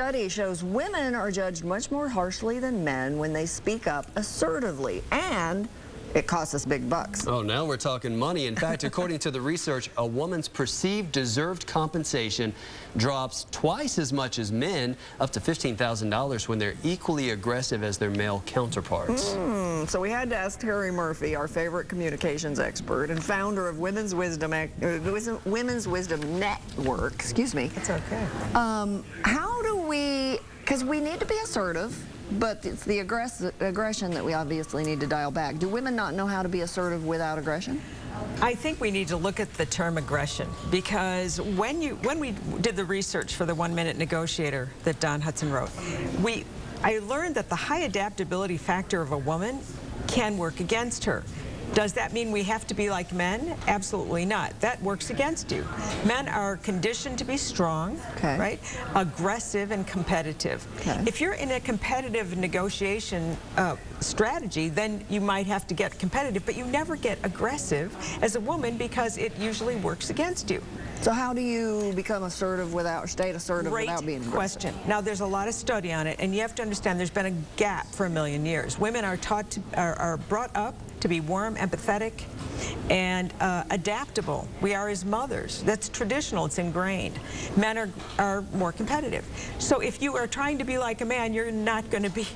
Study shows women are judged much more harshly than men when they speak up assertively, and it costs us big bucks. Oh, now we're talking money. In fact, according to the research, a woman's perceived deserved compensation drops twice as much as men, up to $15,000 when they're equally aggressive as their male counterparts. So we had to ask Terri Murphy, our favorite communications expert and founder of Women's Wisdom Network. Excuse me. It's okay. How do we, because we need to be assertive, but it's the aggression that we obviously need to dial back. Do women not know how to be assertive without aggression? I think we need to look at the term aggression, because when we did the research for the 1-Minute Negotiator that Don Hudson wrote, I learned that the high adaptability factor of a woman can work against her. Does that mean we have to be like men? Absolutely not. That works against you. Men are conditioned to be strong, right? Aggressive and competitive. If you're in a competitive negotiation strategy, then you might have to get competitive, but you never get aggressive as a woman because it usually works against you. So how do you become assertive without being aggressive? Question. Now, there's a lot of study on it, and you have to understand there's been a gap for a million years. Women are taught to, are brought up to be warm, empathetic, and adaptable. We are as mothers. That's traditional. It's ingrained. Men are more competitive. So if you are trying to be like a man, you're not going to be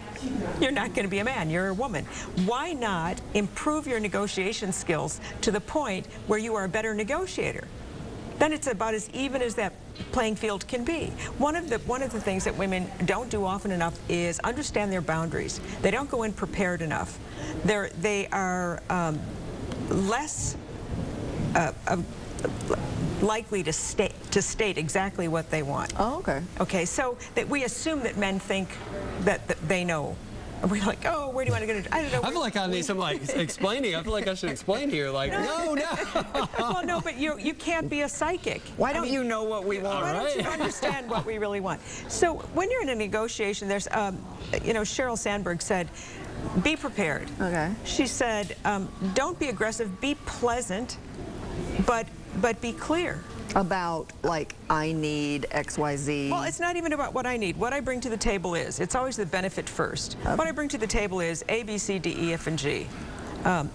a man. You're a woman. Why not improve your negotiation skills to the point where you are a better negotiator? Then it's about as even as that playing field can be. One of the things that women don't do often enough is understand their boundaries. They don't go in prepared enough. They are less likely to state exactly what they want. Oh, okay. Okay, so that we assume that men think that they know. We're like, oh, where do you want to go to? I don't know. I feel like I need some explaining. I feel like I should explain here. Like, no. Well, no, but you can't be a psychic. Why don't you know what we want? Why don't you understand what we really want? So when you're in a negotiation, there's, Sheryl Sandberg said, be prepared. Okay. She said, don't be aggressive, be pleasant, but be clear. About, like, I need X, Y, Z. Well, it's not even about what I need. What I bring to the table is, it's always the benefit first. Okay. What I bring to the table is A, B, C, D, E, F, and G. And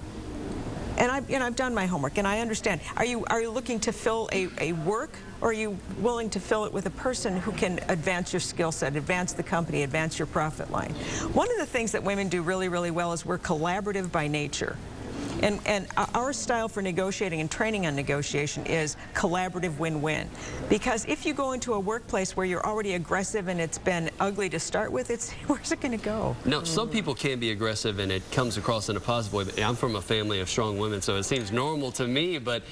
I've done my homework, and I understand. Are you looking to fill a work, or are you willing to fill it with a person who can advance your skill set, advance the company, advance your profit line? One of the things that women do really, really well is we're collaborative by nature. And our style for negotiating and training on negotiation is collaborative win-win. Because if you go into a workplace where you're already aggressive and it's been ugly to start with, where's it going to go? Now, some people can be aggressive and it comes across in a positive way. But I'm from a family of strong women, so it seems normal to me. But,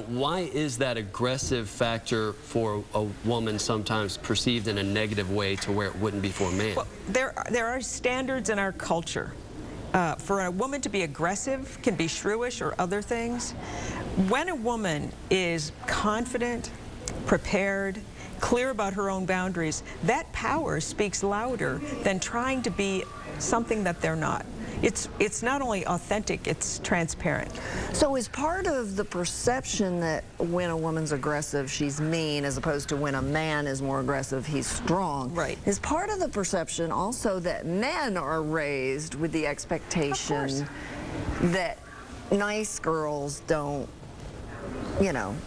why is that aggressive factor for a woman sometimes perceived in a negative way to where it wouldn't be for a man? Well, there are standards in our culture. For a woman to be aggressive can be shrewish or other things. When a woman is confident, prepared, clear about her own boundaries, that power speaks louder than trying to be something that they're not. It's not only authentic, it's transparent. So is part of the perception that when a woman's aggressive, she's mean, as opposed to when a man is more aggressive, he's strong? Right. Is part of the perception also that men are raised with the expectation that nice girls don't,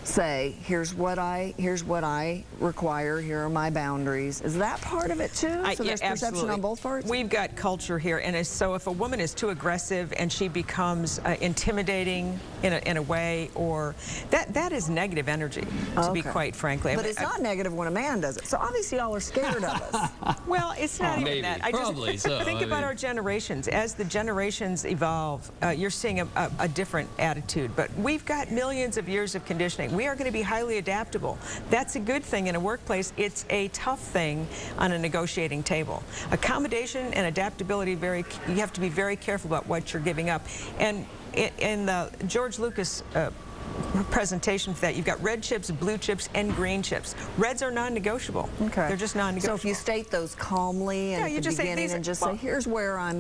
say, here's what I require, here are my boundaries. Is that part of it too? So there's perception on both parts? We've got culture here, and so if a woman is too aggressive and she becomes intimidating in a way, or that is negative energy, to be quite frankly. But it's not negative when a man does it. So obviously y'all are scared of us. Well, it's not even that. Probably so. Think about our generations. As the generations evolve, you're seeing a different attitude. But we've got millions of years of conditioning. We are going to be highly adaptable. That's a good thing in a workplace. It's a tough thing on a negotiating table. Accommodation and adaptability, you have to be very careful about what you're giving up. And in the George Lucas presentation for that, you've got red chips, blue chips, and green chips. Reds are non-negotiable. Okay. They're just non-negotiable. So if you state those calmly and at the beginning and just say, here's where I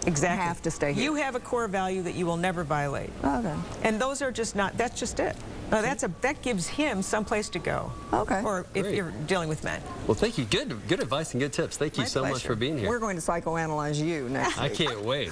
have to stay here. You have a core value that you will never violate. Okay. And those are just not, that's just it. No, that gives him some place to go. Okay. Or if Great. you're dealing with men. Well, thank you. Good advice and good tips. Thank you My so much pleasure. for being here. We're going to psychoanalyze you next I week. can't wait.